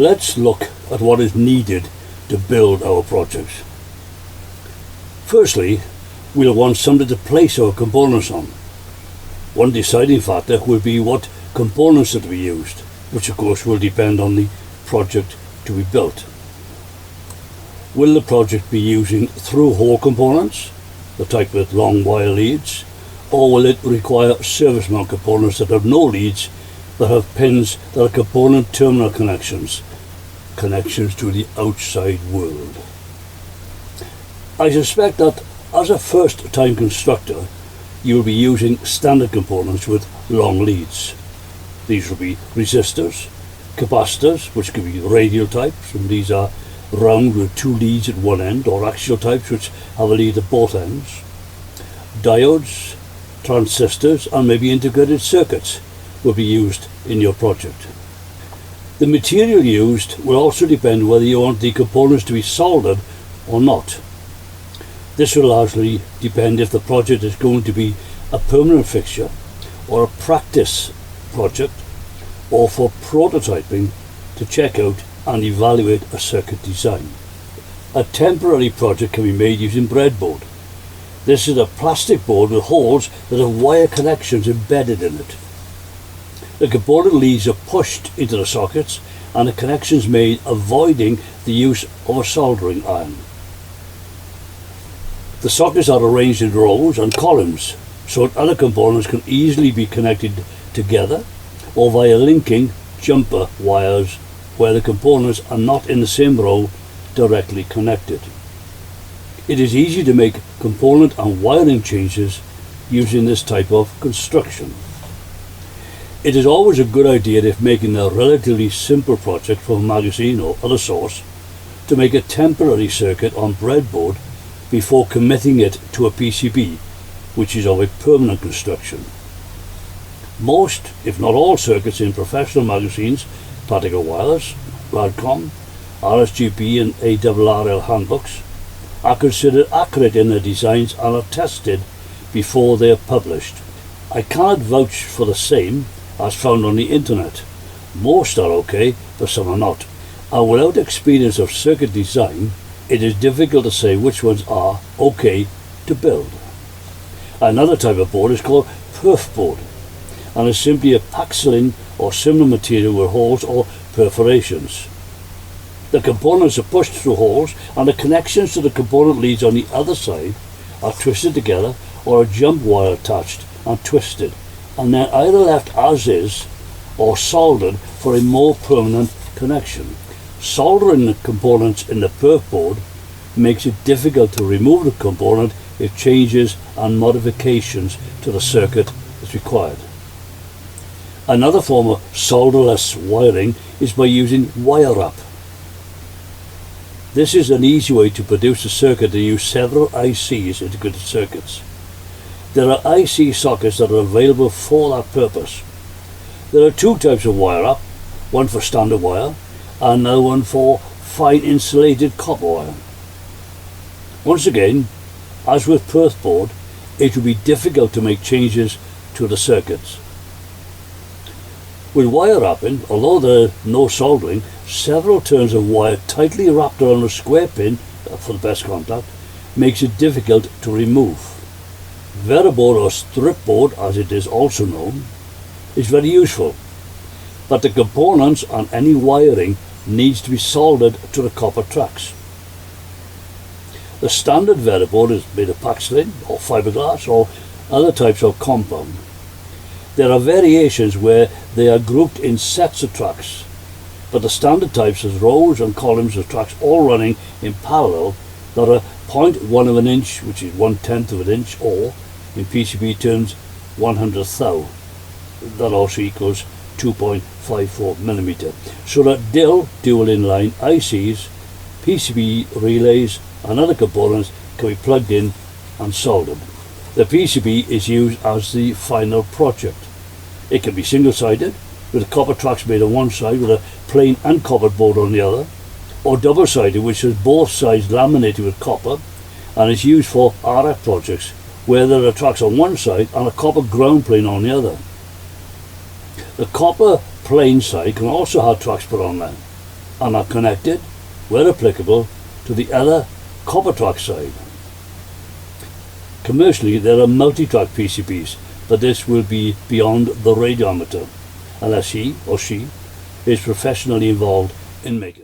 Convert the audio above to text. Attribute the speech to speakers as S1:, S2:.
S1: Let's look at what is needed to build our projects. Firstly, we'll want something to place our components on. One deciding factor will be what components are to be used, which of course will depend on the project to be built. Will the project be using through-hole components, the type with long wire leads, or will it require service mount components that have no leads but have pins that are component terminal connections to the outside world? I suspect that as a first-time constructor, you will be using standard components with long leads. These will be resistors, capacitors, which can be radial types, and these are round with two leads at one end, or axial types which have a lead at both ends. Diodes, transistors, and maybe integrated circuits will be used in your project. The material used will also depend whether you want the components to be soldered or not. This will largely depend if the project is going to be a permanent fixture or a practice project, or for prototyping to check out and evaluate a circuit design. A temporary project can be made using breadboard. This is a plastic board with holes that have wire connections embedded in it. The component leads are pushed into the sockets and the connections made, avoiding the use of a soldering iron. The sockets are arranged in rows and columns so that other components can easily be connected together, or via linking jumper wires where the components are not in the same row directly connected. It is easy to make component and wiring changes using this type of construction. It is always a good idea, if making a relatively simple project from a magazine or other source, to make a temporary circuit on breadboard before committing it to a PCB, which is of a permanent construction. Most, if not all, circuits in professional magazines, Practical Wireless, Radcom, RSGB and ARRL handbooks, are considered accurate in their designs and are tested before they are published. I cannot vouch for the same as found on the internet. Most are okay, but some are not. And without experience of circuit design, it is difficult to say which ones are okay to build. Another type of board is called perf board, and is simply a paxillin or similar material with holes or perforations. The components are pushed through holes, and the connections to the component leads on the other side are twisted together, or a jump wire attached and twisted, and then either left as is or soldered for a more permanent connection. Soldering the components in the perf board makes it difficult to remove the component if changes and modifications to the circuit is required. Another form of solderless wiring is by using wire wrap. This is an easy way to produce a circuit to use several ICs, integrated circuits. There are IC sockets that are available for that purpose. There are two types of wire wrap, one for standard wire and another one for fine insulated copper wire. Once again, as with perf board, it will be difficult to make changes to the circuits. With wire wrapping, although there is no soldering, several turns of wire tightly wrapped around a square pin for the best contact makes it difficult to remove. Verboard, or strip board as it is also known, is very useful, but the components and any wiring needs to be soldered to the copper tracks. The standard verboard is made of paxillin or fiberglass or other types of compound. There are variations where they are grouped in sets of tracks, but the standard types has rows and columns of tracks all running in parallel that are 0.1 of an inch, which is 1/10 of an inch, or in PCB terms 100th thou. That also equals 2.54 millimeter. So that dual inline ICs, PCB relays and other components can be plugged in and soldered. The PCB is used as the final project. It can be single-sided, with the copper tracks made on one side with a plain uncoppered board on the other, or double-sided, which has both sides laminated with copper and is used for RF projects where there are tracks on one side and a copper ground plane on the other. The copper plane side can also have tracks put on there. and are connected, where applicable, to the other copper track side. Commercially, there are multi-track PCBs, but this will be beyond the radiometer, unless he or she is professionally involved in making.